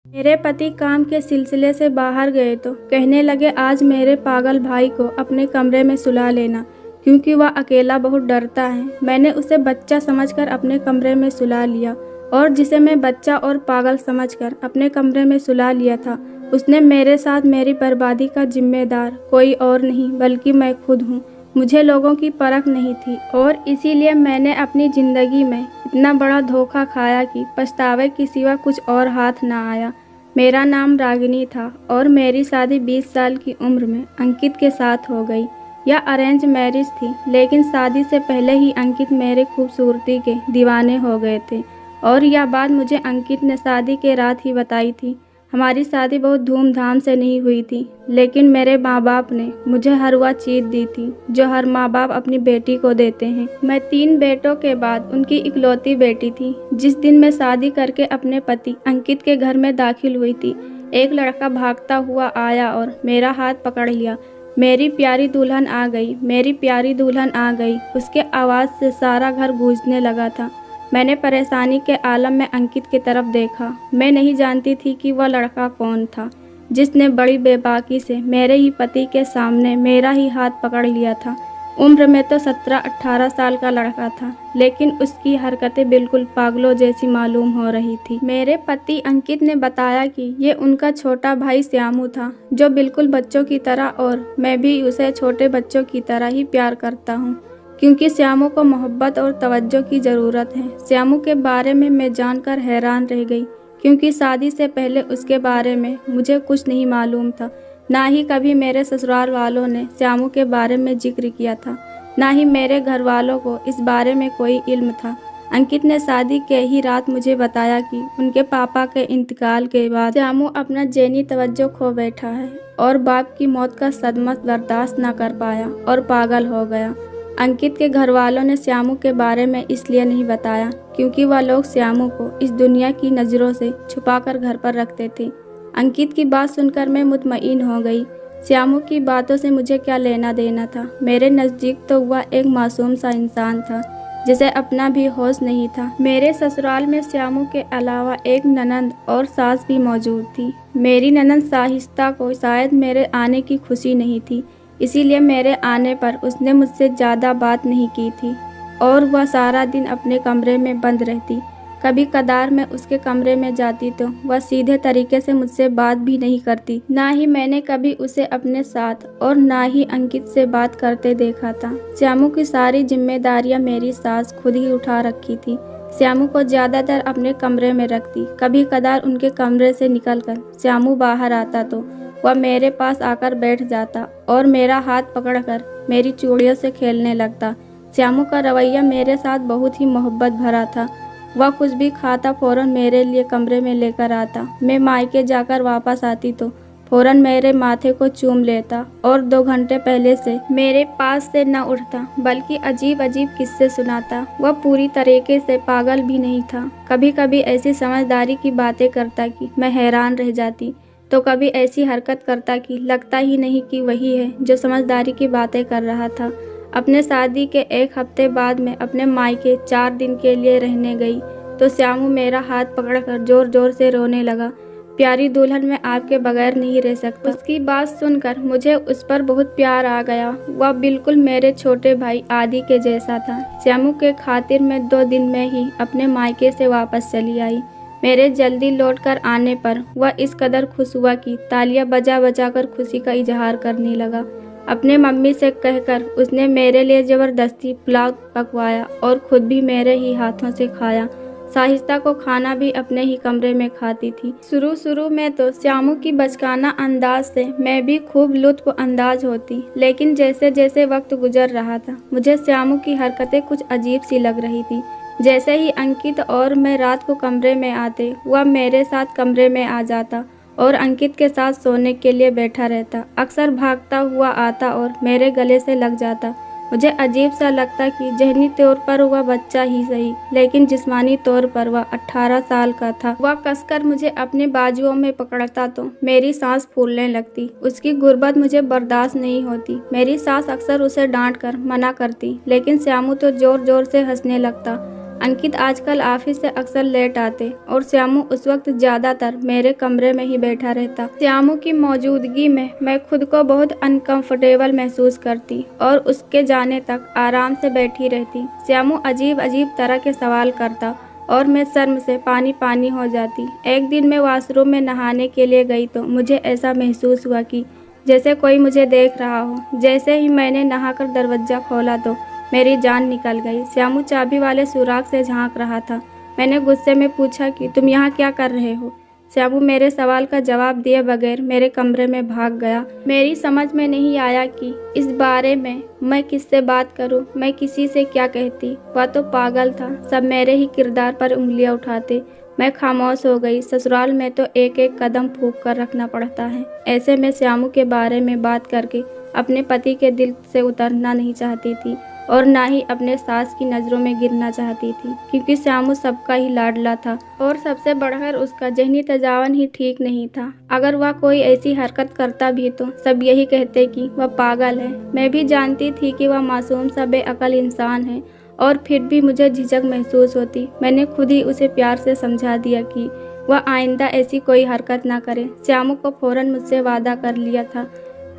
मेरे पति काम के सिलसिले से बाहर गए तो कहने लगे आज मेरे पागल भाई को अपने कमरे में सुला लेना, क्योंकि वह अकेला बहुत डरता है। मैंने उसे बच्चा समझकर अपने कमरे में सुला लिया, और जिसे मैं बच्चा और पागल समझकर अपने कमरे में सुला लिया था, उसने मेरे साथ मेरी बर्बादी का जिम्मेदार कोई और नहीं बल्कि मैं खुद हूँ। मुझे लोगों की परख नहीं थी और इसीलिए मैंने अपनी ज़िंदगी में इतना बड़ा धोखा खाया कि पछतावे के सिवा कुछ और हाथ ना आया। मेरा नाम रागिनी था और मेरी शादी 20 साल की उम्र में अंकित के साथ हो गई। यह अरेंज मैरिज थी, लेकिन शादी से पहले ही अंकित मेरे खूबसूरती के दीवाने हो गए थे, और यह बात मुझे अंकित ने शादी के रात ही बताई थी। हमारी शादी बहुत धूमधाम से नहीं हुई थी, लेकिन मेरे माँ बाप ने मुझे हर वह चीज़ दी थी जो हर माँ बाप अपनी बेटी को देते हैं। मैं 3 बेटों के बाद उनकी इकलौती बेटी थी। जिस दिन मैं शादी करके अपने पति अंकित के घर में दाखिल हुई थी, एक लड़का भागता हुआ आया और मेरा हाथ पकड़ लिया। मेरी प्यारी दुल्हन आ गई, मेरी प्यारी दुल्हन आ गई। उसके आवाज़ से सारा घर गूंजने लगा था। मैंने परेशानी के आलम में अंकित की तरफ देखा। मैं नहीं जानती थी कि वह लड़का कौन था जिसने बड़ी बेबाकी से मेरे ही पति के सामने मेरा ही हाथ पकड़ लिया था। उम्र में तो 17-18 साल का लड़का था, लेकिन उसकी हरकतें बिल्कुल पागलों जैसी मालूम हो रही थी। मेरे पति अंकित ने बताया कि ये उनका छोटा भाई श्यामू था, जो बिल्कुल बच्चों की तरह, और मैं भी उसे छोटे बच्चों की तरह ही प्यार करता हूँ, क्योंकि श्यामू को मोहब्बत और तवज्जो की ज़रूरत है। श्यामू के बारे में मैं जानकर हैरान रह गई, क्योंकि शादी से पहले उसके बारे में मुझे कुछ नहीं मालूम था। ना ही कभी मेरे ससुराल वालों ने श्यामू के बारे में जिक्र किया था, ना ही मेरे घर वालों को इस बारे में कोई इल्म था। अंकित ने शादी के ही रात मुझे बताया कि उनके पापा के इंतकाल के बाद श्यामू अपना ज़हनी तवज्जो खो बैठा है और बाप की मौत का सदमा बर्दाश्त न कर पाया और पागल हो गया। अंकित के घर वालों ने श्यामू के बारे में इसलिए नहीं बताया क्योंकि वह लोग श्यामू को इस दुनिया की नज़रों से छुपाकर घर पर रखते थे। अंकित की बात सुनकर मैं मुतमईन हो गई। श्यामू की बातों से मुझे क्या लेना देना था। मेरे नज़दीक तो वह एक मासूम सा इंसान था जिसे अपना भी होश नहीं था। मेरे ससुराल में श्यामू के अलावा एक ननंद और सास भी मौजूद थी। मेरी ननंद साहिस्ता को शायद मेरे आने की खुशी नहीं थी, इसीलिए मेरे आने पर उसने मुझसे ज़्यादा बात नहीं की थी और वह सारा दिन अपने कमरे में बंद रहती। कभी कदार मैं उसके कमरे में जाती तो वह सीधे तरीके से मुझसे बात भी नहीं करती। ना ही मैंने कभी उसे अपने साथ और ना ही अंकित से बात करते देखा था। श्यामू की सारी जिम्मेदारियां मेरी सास खुद ही उठा रखी थी। श्यामू को ज़्यादातर अपने कमरे में रखती। कभी कदार उनके कमरे से निकलकर श्यामू बाहर आता तो वह मेरे पास आकर बैठ जाता और मेरा हाथ पकड़कर मेरी चूड़ियों से खेलने लगता। श्यामू का रवैया मेरे साथ बहुत ही मोहब्बत भरा था। वह कुछ भी खाता फौरन मेरे लिए कमरे में लेकर आता। मैं मायके जाकर वापस आती तो फौरन मेरे माथे को चूम लेता और 2 घंटे पहले से मेरे पास से न उठता, बल्कि अजीब अजीब किस्से सुनाता। वह पूरी तरीके से पागल भी नहीं था। कभी कभी ऐसी समझदारी की बातें करता कि मैं हैरान रह जाती, तो कभी ऐसी हरकत करता कि लगता ही नहीं कि वही है जो समझदारी की बातें कर रहा था। अपने शादी के 1 हफ्ते बाद मैं अपने मायके 4 दिन के लिए रहने गई तो श्यामू मेरा हाथ पकड़कर जोर जोर से रोने लगा। प्यारी दुल्हन, मैं आपके बगैर नहीं रह सकता। उसकी बात सुनकर मुझे उस पर बहुत प्यार आ गया। वह बिल्कुल मेरे छोटे भाई आदि के जैसा था। श्यामू के खातिर मैं 2 दिन में ही अपने मायके से वापस चली आई। मेरे जल्दी लौटकर आने पर वह इस कदर खुश हुआ कि तालियां बजा बजा कर खुशी का इजहार करने लगा। अपने मम्मी से कहकर उसने मेरे लिए ज़बरदस्ती पुलाव पकवाया और खुद भी मेरे ही हाथों से खाया। साहिस्ता को खाना भी अपने ही कमरे में खाती थी। शुरू में तो श्यामू की बचकाना अंदाज से मैं भी खूब लुत्फ अंदाज होती, लेकिन जैसे जैसे वक्त गुजर रहा था मुझे श्यामू की हरकतें कुछ अजीब सी लग रही थी। जैसे ही अंकित और मैं रात को कमरे में आते, वह मेरे साथ कमरे में आ जाता और अंकित के साथ सोने के लिए बैठा रहता। अक्सर भागता हुआ आता और मेरे गले से लग जाता। मुझे अजीब सा लगता कि ज़हनी तौर पर वह बच्चा ही सही, लेकिन जिस्मानी तौर पर वह 18 साल का था। वह कसकर मुझे अपने बाजुओं में पकड़ता तो मेरी सांस फूलने लगती। उसकी गुर्बत मुझे बर्दाश्त नहीं होती। मेरी सास अक्सर उसे डांट कर मना करती, लेकिन श्यामू तो जोर जोर से हंसने लगता। अंकित आजकल ऑफिस से अक्सर लेट आते और श्यामू उस वक्त ज़्यादातर मेरे कमरे में ही बैठा रहता। श्यामू की मौजूदगी में मैं खुद को बहुत अनकंफर्टेबल महसूस करती और उसके जाने तक आराम से बैठी रहती। श्यामू अजीब अजीब तरह के सवाल करता और मैं शर्म से पानी पानी हो जाती। एक दिन मैं वॉशरूम में नहाने के लिए गई तो मुझे ऐसा महसूस हुआ कि जैसे कोई मुझे देख रहा हो। जैसे ही मैंने नहाकर दरवाज़ा खोला तो मेरी जान निकल गई। श्यामू चाबी वाले सुराख से झांक रहा था। मैंने गुस्से में पूछा कि तुम यहाँ क्या कर रहे हो। श्यामू मेरे सवाल का जवाब दिए बगैर मेरे कमरे में भाग गया। मेरी समझ में नहीं आया कि इस बारे में मैं किससे बात करूं, मैं किसी से क्या कहती। वह तो पागल था, सब मेरे ही किरदार पर उंगलियां उठाते। मैं खामोश हो गई। ससुराल में तो एक एक कदम फूंक कर रखना पड़ता है। ऐसे में श्यामू के बारे में बात करके अपने पति के दिल से उतरना नहीं चाहती थी और ना ही अपने सास की नज़रों में गिरना चाहती थी, क्योंकि श्यामू सबका ही लाडला था और सबसे बढ़कर उसका ज़हनी तजावन ही ठीक नहीं था। अगर वह कोई ऐसी हरकत करता भी तो सब यही कहते कि वह पागल है। मैं भी जानती थी कि वह मासूम सा बेअकल इंसान है और फिर भी मुझे झिझक महसूस होती। मैंने खुद ही उसे प्यार से समझा दिया कि वह आइंदा ऐसी कोई हरकत ना करे। श्यामू को फौरन मुझसे वादा कर लिया था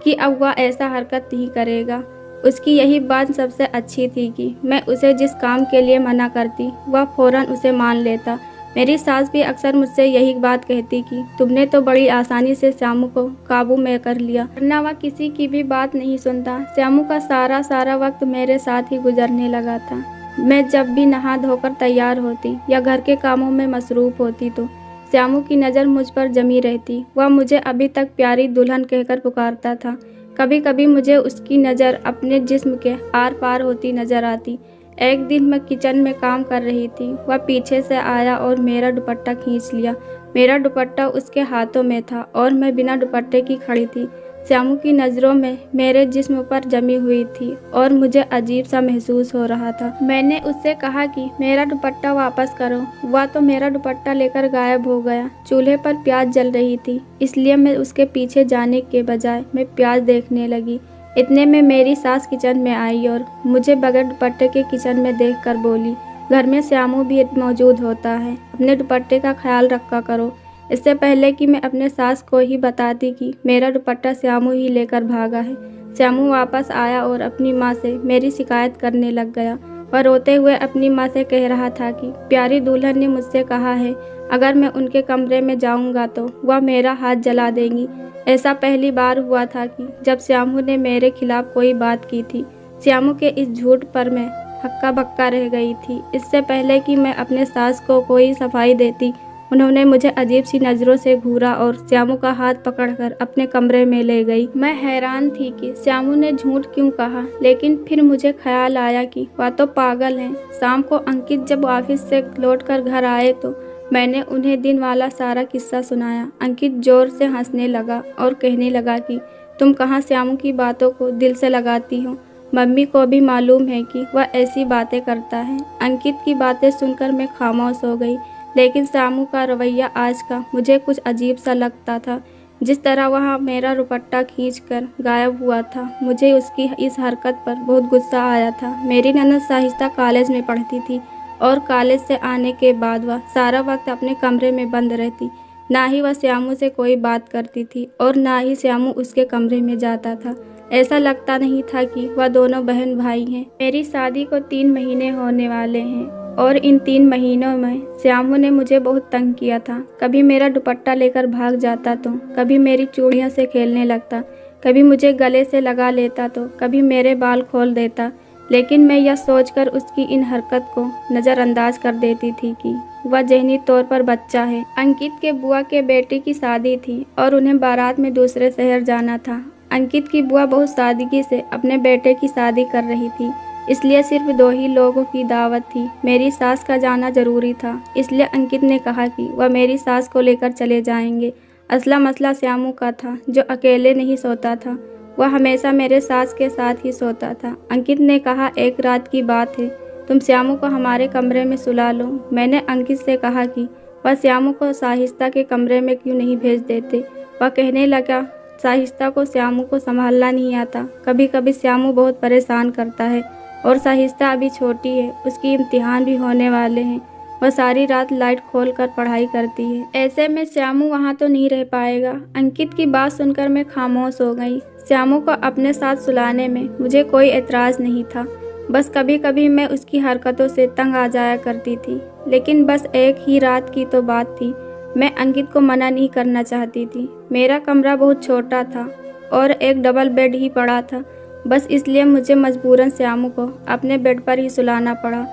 कि अब वह ऐसा हरकत नहीं करेगा। उसकी यही बात सबसे अच्छी थी कि मैं उसे जिस काम के लिए मना करती वह फौरन उसे मान लेता। मेरी सास भी अक्सर मुझसे यही बात कहती कि तुमने तो बड़ी आसानी से श्यामू को काबू में कर लिया, वरना वह किसी की भी बात नहीं सुनता। श्यामू का सारा वक्त मेरे साथ ही गुजरने लगा था। मैं जब भी नहा धोकर तैयार होती या घर के कामों में मसरूफ होती तो श्यामू की नज़र मुझ पर जमी रहती। वह मुझे अभी तक प्यारी दुल्हन कहकर पुकारता था। कभी कभी मुझे उसकी नज़र अपने जिस्म के आर पार होती नज़र आती। एक दिन मैं किचन में काम कर रही थी। वह पीछे से आया और मेरा दुपट्टा खींच लिया। मेरा दुपट्टा उसके हाथों में था और मैं बिना दुपट्टे की खड़ी थी। श्यामू की नज़रों में मेरे जिस्म पर जमी हुई थी और मुझे अजीब सा महसूस हो रहा था। मैंने उससे कहा कि मेरा दुपट्टा वापस करो। वह तो मेरा दुपट्टा लेकर गायब हो गया। चूल्हे पर प्याज जल रही थी, इसलिए मैं उसके पीछे जाने के बजाय मैं प्याज देखने लगी। इतने में मेरी सास किचन में आई और मुझे बगैर दुपट्टे के किचन में देखकर बोली, घर में श्यामू भी मौजूद होता है, अपने दुपट्टे का ख्याल रखा करो। इससे पहले कि मैं अपने सास को ही बताती कि मेरा दुपट्टा श्यामू ही लेकर भागा है, श्यामू वापस आया और अपनी माँ से मेरी शिकायत करने लग गया। वह रोते हुए अपनी माँ से कह रहा था कि प्यारी दुल्हन ने मुझसे कहा है अगर मैं उनके कमरे में जाऊंगा तो वह मेरा हाथ जला देंगी। ऐसा पहली बार हुआ था कि जब श्यामू ने मेरे खिलाफ कोई बात की थी। श्यामू के इस झूठ पर मैं हक्का बक्का रह गई थी। इससे पहले कि मैं अपने सास को कोई सफाई देती, उन्होंने मुझे अजीब सी नज़रों से घूरा और श्यामू का हाथ पकड़कर अपने कमरे में ले गई। मैं हैरान थी कि श्यामू ने झूठ क्यों कहा, लेकिन फिर मुझे ख्याल आया कि वह तो पागल हैं। शाम को अंकित जब ऑफिस से लौटकर घर आए तो मैंने उन्हें दिन वाला सारा किस्सा सुनाया। अंकित जोर से हंसने लगा और कहने लगा कि तुम कहाँ श्यामू की बातों को दिल से लगाती हो। मम्मी को भी मालूम है कि वह ऐसी बातें करता है। अंकित की बातें सुनकर मैं खामोश हो गई, लेकिन श्यामू का रवैया आज का मुझे कुछ अजीब सा लगता था। जिस तरह वह मेरा दुपट्टा खींचकर गायब हुआ था, मुझे उसकी इस हरकत पर बहुत गुस्सा आया था। मेरी ननद साहिस्ता कॉलेज में पढ़ती थी और कॉलेज से आने के बाद वह सारा वक्त अपने कमरे में बंद रहती। ना ही वह श्यामू से कोई बात करती थी और ना ही श्यामू उसके कमरे में जाता था। ऐसा लगता नहीं था कि वह दोनों बहन भाई हैं। मेरी शादी को 3 महीने होने वाले हैं और इन 3 महीनों में श्यामू ने मुझे बहुत तंग किया था। कभी मेरा दुपट्टा लेकर भाग जाता तो कभी मेरी चूड़ियों से खेलने लगता, कभी मुझे गले से लगा लेता तो कभी मेरे बाल खोल देता। लेकिन मैं यह सोचकर उसकी इन हरकत को नज़रअंदाज कर देती थी कि वह ज़हनी तौर पर बच्चा है। अंकित के बुआ के बेटे की शादी थी और उन्हें बारात में दूसरे शहर जाना था। अंकित की बुआ बहुत सादगी से अपने बेटे की शादी कर रही थी, इसलिए सिर्फ 2 ही लोगों की दावत थी। मेरी सास का जाना जरूरी था, इसलिए अंकित ने कहा कि वह मेरी सास को लेकर चले जाएंगे। असला मसला श्यामू का था, जो अकेले नहीं सोता था। वह हमेशा मेरे सास के साथ ही सोता था। अंकित ने कहा, एक रात की बात है, तुम श्यामू को हमारे कमरे में सुला लो। मैंने अंकित से कहा कि वह श्यामू को साहिस्ता के कमरे में क्यों नहीं भेज देते। वह कहने लगा, साहिस्ता को श्यामू को संभालना नहीं आता। कभी कभी श्यामू बहुत परेशान करता है और साहिस्ता अभी छोटी है, उसकी इम्तिहान भी होने वाले हैं। वह सारी रात लाइट खोल कर पढ़ाई करती है। ऐसे में श्यामू वहाँ तो नहीं रह पाएगा। अंकित की बात सुनकर मैं खामोश हो गई। श्यामू को अपने साथ सुलाने में मुझे कोई एतराज़ नहीं था, बस कभी कभी मैं उसकी हरकतों से तंग आ जाया करती थी। लेकिन बस एक ही रात की तो बात थी, मैं अंकित को मना नहीं करना चाहती थी। मेरा कमरा बहुत छोटा था और एक डबल बेड ही पड़ा था, बस इसलिए मुझे मजबूरन श्यामू को अपने बेड पर ही सुलाना पड़ा।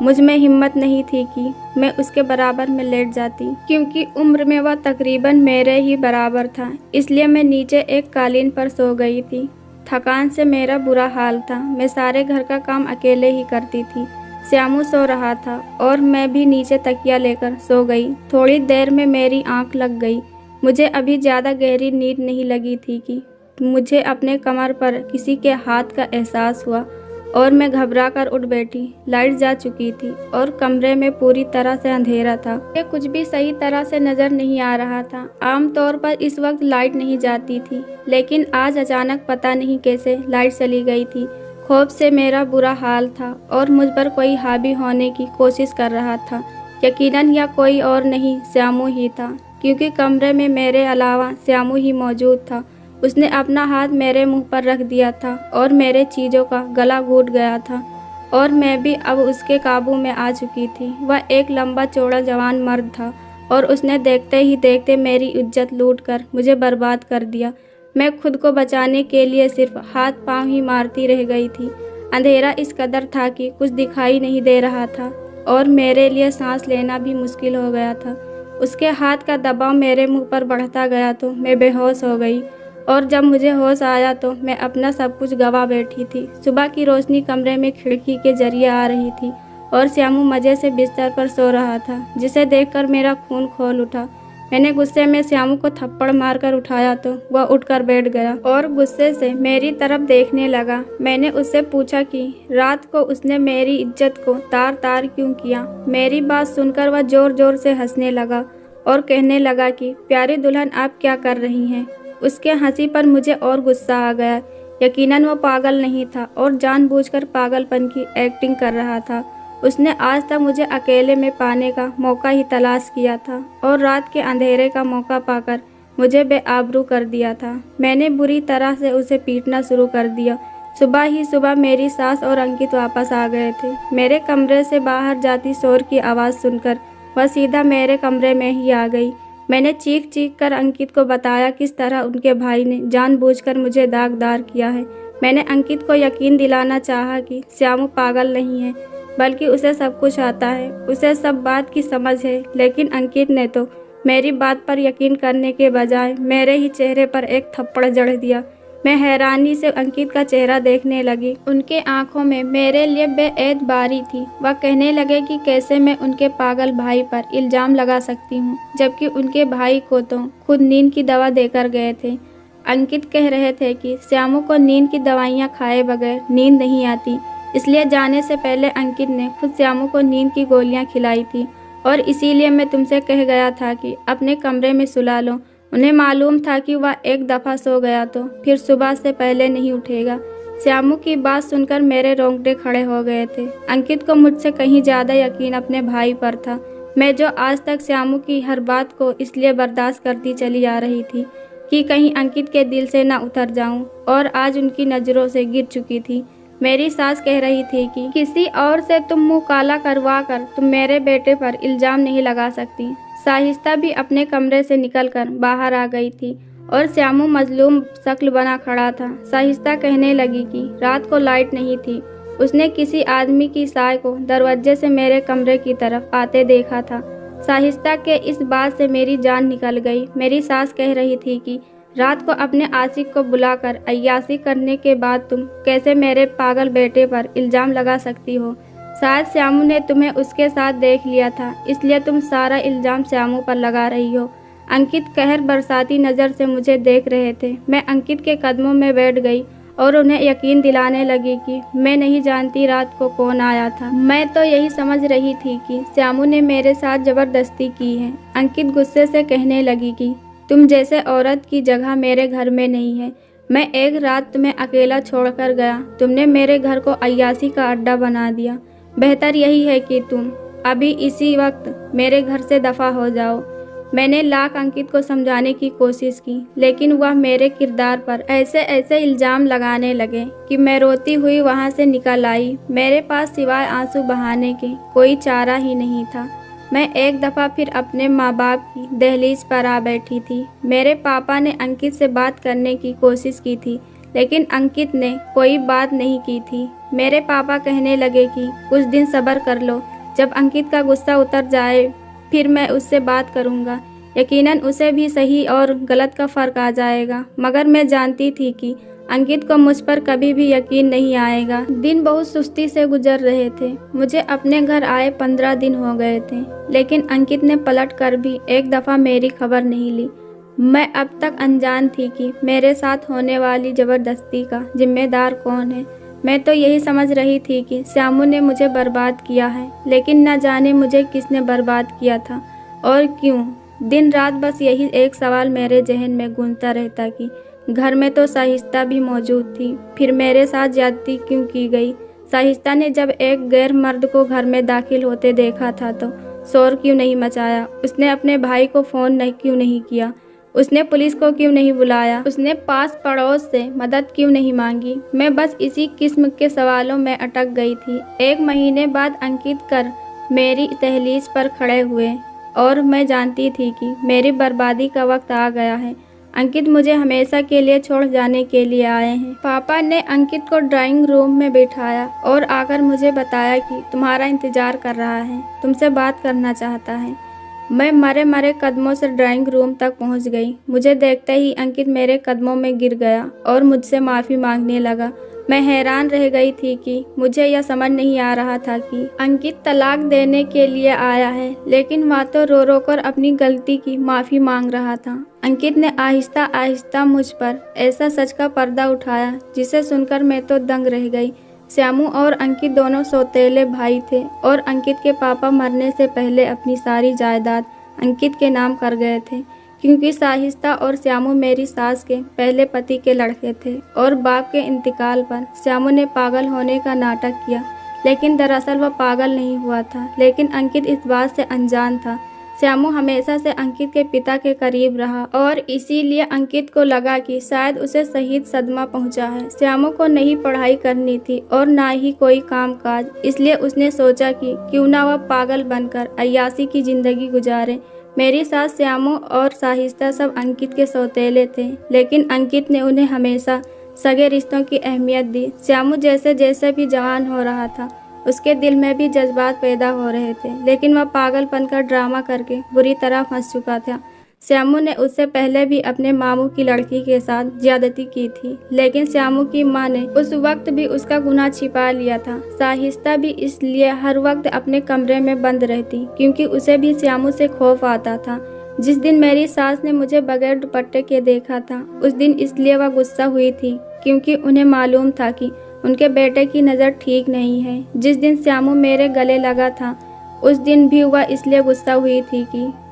मुझ में हिम्मत नहीं थी कि मैं उसके बराबर में लेट जाती, क्योंकि उम्र में वह तकरीबन मेरे ही बराबर था। इसलिए मैं नीचे एक कालीन पर सो गई थी। थकान से मेरा बुरा हाल था। मैं सारे घर का काम अकेले ही करती थी। श्यामू सो रहा था और मैं भी नीचे तकिया लेकर सो गई। थोड़ी देर में मेरी आंख लग गई। मुझे अभी ज़्यादा गहरी नींद नहीं लगी थी कि मुझे अपने कमर पर किसी के हाथ का एहसास हुआ और मैं घबरा कर उठ बैठी। लाइट जा चुकी थी और कमरे में पूरी तरह से अंधेरा था। ये कुछ भी सही तरह से नज़र नहीं आ रहा था। आमतौर पर इस वक्त लाइट नहीं जाती थी, लेकिन आज अचानक पता नहीं कैसे लाइट चली गई थी। खौफ से मेरा बुरा हाल था और मुझ पर कोई हावी होने की कोशिश कर रहा था। यकीनन यह कोई और नहीं, श्यामू ही था, क्योंकि कमरे में मेरे अलावा श्यामू ही मौजूद था। उसने अपना हाथ मेरे मुंह पर रख दिया था और मेरे चीज़ों का गला घोट गया था और मैं भी अब उसके काबू में आ चुकी थी। वह एक लंबा चौड़ा जवान मर्द था और उसने देखते ही देखते मेरी इज्जत लूट कर मुझे बर्बाद कर दिया। मैं खुद को बचाने के लिए सिर्फ हाथ पांव ही मारती रह गई थी। अंधेरा इस कदर था कि कुछ दिखाई नहीं दे रहा था और मेरे लिए सांस लेना भी मुश्किल हो गया था। उसके हाथ का दबाव मेरे मुंह पर बढ़ता गया तो मैं बेहोश हो गई और जब मुझे होश आया तो मैं अपना सब कुछ गवा बैठी थी। सुबह की रोशनी कमरे में खिड़की के जरिए आ रही थी और श्यामू मज़े से बिस्तर पर सो रहा था, जिसे देखकर मेरा खून खौल उठा। मैंने गुस्से में श्यामू को थप्पड़ मारकर उठाया तो वह उठकर बैठ गया और गुस्से से मेरी तरफ देखने लगा। मैंने उससे पूछा कि रात को उसने मेरी इज्जत को तार तार क्यों किया। मेरी बात सुनकर वह जोर जोर से हंसने लगा और कहने लगा कि प्यारी दुल्हन, आप क्या कर रही हैं। उसके हंसी पर मुझे और गुस्सा आ गया। यकीनन वो पागल नहीं था और जानबूझकर पागलपन की एक्टिंग कर रहा था। उसने आज तक मुझे अकेले में पाने का मौका ही तलाश किया था और रात के अंधेरे का मौका पाकर मुझे बेआबरू कर दिया था। मैंने बुरी तरह से उसे पीटना शुरू कर दिया। सुबह ही सुबह मेरी सास और अंकित वापस आ गए थे। मेरे कमरे से बाहर जाती शोर की आवाज़ सुनकर वह सीधा मेरे कमरे में ही आ गई। मैंने चीख चीख कर अंकित को बताया किस तरह उनके भाई ने जानबूझकर मुझे दागदार किया है। मैंने अंकित को यकीन दिलाना चाहा कि श्यामू पागल नहीं है, बल्कि उसे सब कुछ आता है, उसे सब बात की समझ है। लेकिन अंकित ने तो मेरी बात पर यकीन करने के बजाय मेरे ही चेहरे पर एक थप्पड़ जड़ दिया। मैं हैरानी से अंकित का चेहरा देखने लगी। उनके आंखों में मेरे लिए बेएतबारी थी। वह कहने लगे कि कैसे मैं उनके पागल भाई पर इल्ज़ाम लगा सकती हूँ, जबकि उनके भाई को तो खुद नींद की दवा देकर गए थे। अंकित कह रहे थे कि श्यामू को नींद की दवाइयाँ खाए बगैर नींद नहीं आती, इसलिए जाने से पहले अंकित ने खुद श्यामू को नींद की गोलियाँ खिलाई थी और इसीलिए मैं तुमसे कह गया था कि अपने कमरे में सुला लो। उन्हें मालूम था कि वह एक दफ़ा सो गया तो फिर सुबह से पहले नहीं उठेगा। श्यामू की बात सुनकर मेरे रोंगटे खड़े हो गए थे। अंकित को मुझसे कहीं ज़्यादा यकीन अपने भाई पर था। मैं जो आज तक श्यामू की हर बात को इसलिए बर्दाश्त करती चली आ रही थी कि कहीं अंकित के दिल से न उतर जाऊं, और आज उनकी नज़रों से गिर चुकी थी। मेरी सास कह रही थी कि किसी और से तुम मुँह काला करवा कर तुम मेरे बेटे पर इल्ज़ाम नहीं लगा सकती। साहिस्ता भी अपने कमरे से निकलकर बाहर आ गई थी और श्यामू मजलूम शक्ल बना खड़ा था। साहिस्ता कहने लगी कि रात को लाइट नहीं थी। उसने किसी आदमी की साय को दरवाजे से मेरे कमरे की तरफ आते देखा था। साहिस्ता के इस बात से मेरी जान निकल गई। मेरी सास कह रही थी कि रात को अपने आशिक को बुलाकर अय्याशी करने के बाद तुम कैसे मेरे पागल बेटे पर इल्ज़ाम लगा सकती हो। शायद श्यामू ने तुम्हें उसके साथ देख लिया था, इसलिए तुम सारा इल्ज़ाम श्यामू पर लगा रही हो। अंकित कहर बरसाती नज़र से मुझे देख रहे थे। मैं अंकित के कदमों में बैठ गई और उन्हें यकीन दिलाने लगी कि मैं नहीं जानती रात को कौन आया था। मैं तो यही समझ रही थी कि श्यामू ने मेरे साथ ज़बरदस्ती की है। अंकित गुस्से से कहने लगी कि तुम जैसे औरत की जगह मेरे घर में नहीं है। मैं एक रात तुम्हें अकेला छोड़कर गया, तुमने मेरे घर को अय्याशी का अड्डा बना दिया। बेहतर यही है कि तुम अभी इसी वक्त मेरे घर से दफ़ा हो जाओ। मैंने लाख अंकित को समझाने की कोशिश की, लेकिन वह मेरे किरदार पर ऐसे ऐसे इल्ज़ाम लगाने लगे कि मैं रोती हुई वहाँ से निकल आई। मेरे पास सिवाय आंसू बहाने के कोई चारा ही नहीं था। मैं एक दफ़ा फिर अपने माँ बाप की दहलीज पर आ बैठी थी। मेरे पापा ने अंकित से बात करने की कोशिश की थी, लेकिन अंकित ने कोई बात नहीं की थी। मेरे पापा कहने लगे कि कुछ दिन सब्र कर लो, जब अंकित का गुस्सा उतर जाए फिर मैं उससे बात करूँगा। यकीनन उसे भी सही और गलत का फ़र्क आ जाएगा, मगर मैं जानती थी कि अंकित को मुझ पर कभी भी यकीन नहीं आएगा। दिन बहुत सुस्ती से गुजर रहे थे। मुझे अपने घर आए 15 दिन हो गए थे, लेकिन अंकित ने पलट कर भी एक दफ़ा मेरी खबर नहीं ली। मैं अब तक अनजान थी कि मेरे साथ होने वाली ज़बरदस्ती का जिम्मेदार कौन है। मैं तो यही समझ रही थी कि श्यामू ने मुझे बर्बाद किया है, लेकिन न जाने मुझे किसने बर्बाद किया था और क्यों। दिन रात बस यही एक सवाल मेरे जहन में गूंजता रहता कि घर में तो साहिस्ता भी मौजूद थी, फिर मेरे साथ ज्यादती क्यों की गई। साहिस्ता ने जब एक गैर मर्द को घर में दाखिल होते देखा था तो शोर क्यों नहीं मचाया। उसने अपने भाई को फ़ोन क्यों नहीं किया। उसने पुलिस को क्यों नहीं बुलाया। उसने पास पड़ोस से मदद क्यों नहीं मांगी। मैं बस इसी किस्म के सवालों में अटक गई थी। 1 महीने बाद अंकित कर मेरी दहलीज पर खड़े हुए और मैं जानती थी कि मेरी बर्बादी का वक्त आ गया है। अंकित मुझे हमेशा के लिए छोड़ जाने के लिए आए हैं। पापा ने अंकित को ड्राइंग रूम में बिठाया और आकर मुझे बताया कि तुम्हारा इंतजार कर रहा है, तुमसे बात करना चाहता है। मैं मरे मरे कदमों से ड्राइंग रूम तक पहुंच गई। मुझे देखते ही अंकित मेरे कदमों में गिर गया और मुझसे माफ़ी मांगने लगा। मैं हैरान रह गई थी कि मुझे यह समझ नहीं आ रहा था कि अंकित तलाक देने के लिए आया है, लेकिन वह तो रो रो कर अपनी गलती की माफ़ी मांग रहा था। अंकित ने आहिस्ता आहिस्ता मुझ पर ऐसा सच का पर्दा उठाया जिसे सुनकर मैं तो दंग रह गई। श्यामू और अंकित दोनों सौतेले भाई थे और अंकित के पापा मरने से पहले अपनी सारी जायदाद अंकित के नाम कर गए थे, क्योंकि साहिस्ता और श्यामू मेरी सास के पहले पति के लड़के थे और बाप के इंतकाल पर श्यामू ने पागल होने का नाटक किया, लेकिन दरअसल वह पागल नहीं हुआ था। लेकिन अंकित इस बात से अनजान था। श्यामू हमेशा से अंकित के पिता के करीब रहा और इसीलिए अंकित को लगा कि शायद उसे शहीद सदमा पहुंचा है। श्यामू को नहीं पढ़ाई करनी थी और ना ही कोई कामकाज, इसलिए उसने सोचा कि क्यों ना वह पागल बनकर अय्याशी की जिंदगी गुजारे। मेरी सास, श्यामू और साहिस्ता सब अंकित के सौतेले थे, लेकिन अंकित ने उन्हें हमेशा सगे रिश्तों की अहमियत दी। श्यामू जैसे जैसे भी जवान हो रहा था, उसके दिल में भी जज्बात पैदा हो रहे थे, लेकिन वह पागलपन का ड्रामा करके बुरी तरह फंस चुका था। श्यामू ने उससे पहले भी अपने मामू की लड़की के साथ ज्यादती की थी, लेकिन श्यामू की मां ने उस वक्त भी उसका गुनाह छिपा लिया था। साहिस्ता भी इसलिए हर वक्त अपने कमरे में बंद रहती, क्योंकि उसे भी श्यामू से खौफ आता था। जिस दिन मेरी सास ने मुझे बगैर दुपट्टे के देखा था, उस दिन इसलिए वह गुस्सा हुई थी क्योंकि उन्हें मालूम था कि उनके बेटे की नज़र ठीक नहीं है। जिस दिन श्यामू मेरे गले लगा था, उस दिन भी वह इसलिए गुस्सा हुई थी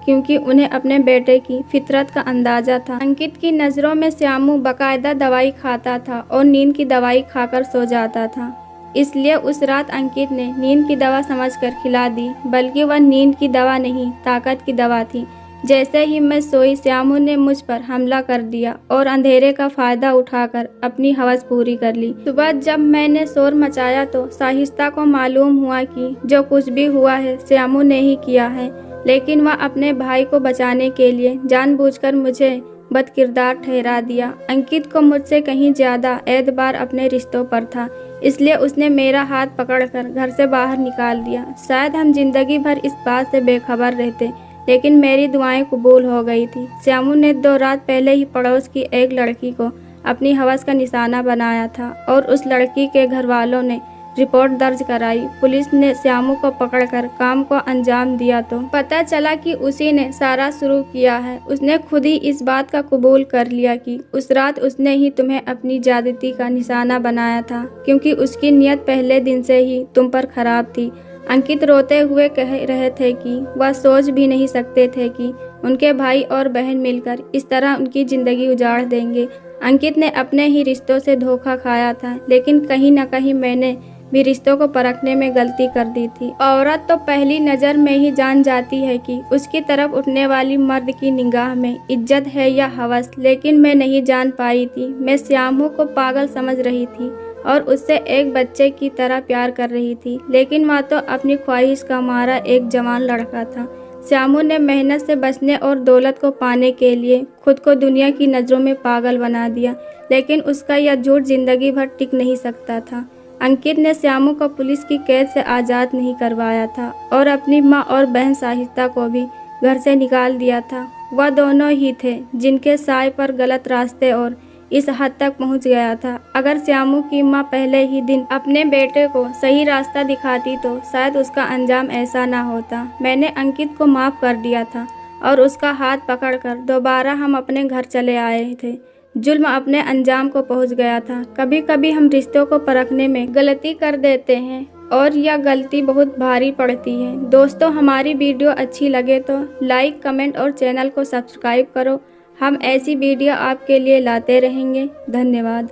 क्योंकि उन्हें अपने बेटे की फितरत का अंदाजा था। अंकित की नज़रों में श्यामू बाकायदा दवाई खाता था और नींद की दवाई खाकर सो जाता था, इसलिए उस रात अंकित ने नींद की दवा समझकर खिला दी, बल्कि वह नींद की दवा नहीं, ताकत की दवा थी। जैसे ही मैं सोई, श्यामू ने मुझ पर हमला कर दिया और अंधेरे का फायदा उठाकर अपनी हवस पूरी कर ली। सुबह जब मैंने शोर मचाया तो साहिस्ता को मालूम हुआ कि जो कुछ भी हुआ है श्यामू ने ही किया है, लेकिन वह अपने भाई को बचाने के लिए जानबूझकर मुझे बदकिरदार ठहरा दिया। अंकित को मुझसे कहीं ज्यादा एतबार अपने रिश्तों पर था, इसलिए उसने मेरा हाथ पकड़कर घर से बाहर निकाल दिया। शायद हम जिंदगी भर इस बात से बेखबर रहते, लेकिन मेरी दुआएं कबूल हो गई थी। श्यामू ने 2 रात पहले ही पड़ोस की एक लड़की को अपनी हवस का निशाना बनाया था और उस लड़की के घर वालों ने रिपोर्ट दर्ज कराई। पुलिस ने श्यामू को पकड़कर काम को अंजाम दिया तो पता चला कि उसी ने सारा शुरू किया है। उसने खुद ही इस बात का कबूल कर लिया कि उस रात उसने ही तुम्हें अपनी ज्यादती का निशाना बनाया था, क्योंकि उसकी नीयत पहले दिन से ही तुम पर खराब थी। अंकित रोते हुए कह रहे थे कि वह सोच भी नहीं सकते थे कि उनके भाई और बहन मिलकर इस तरह उनकी जिंदगी उजाड़ देंगे। अंकित ने अपने ही रिश्तों से धोखा खाया था, लेकिन कहीं न कहीं मैंने भी रिश्तों को परखने में गलती कर दी थी। औरत तो पहली नज़र में ही जान जाती है कि उसकी तरफ उठने वाली मर्द की निगाह में इज्जत है या हवस, लेकिन मैं नहीं जान पाई थी। मैं श्यामू को पागल समझ रही थी और उससे एक बच्चे की तरह प्यार कर रही थी, लेकिन वह तो अपनी ख्वाहिश का मारा एक जवान लड़का था। श्यामू ने मेहनत से बचने और दौलत को पाने के लिए खुद को दुनिया की नज़रों में पागल बना दिया, लेकिन उसका यह झूठ जिंदगी भर टिक नहीं सकता था। अंकित ने श्यामू को पुलिस की कैद से आज़ाद नहीं करवाया था और अपनी माँ और बहन साहित्या को भी घर से निकाल दिया था। वह दोनों ही थे जिनके साय पर गलत रास्ते और इस हद तक पहुंच गया था। अगर श्यामू की माँ पहले ही दिन अपने बेटे को सही रास्ता दिखाती तो शायद उसका अंजाम ऐसा ना होता। मैंने अंकित को माफ़ कर दिया था और उसका हाथ पकड़कर दोबारा हम अपने घर चले आए थे। जुल्म अपने अंजाम को पहुंच गया था। कभी कभी हम रिश्तों को परखने में गलती कर देते हैं और यह गलती बहुत भारी पड़ती है। दोस्तों, हमारी वीडियो अच्छी लगे तो लाइक, कमेंट और चैनल को सब्सक्राइब करो। हम ऐसी वीडियो आपके लिए लाते रहेंगे। धन्यवाद।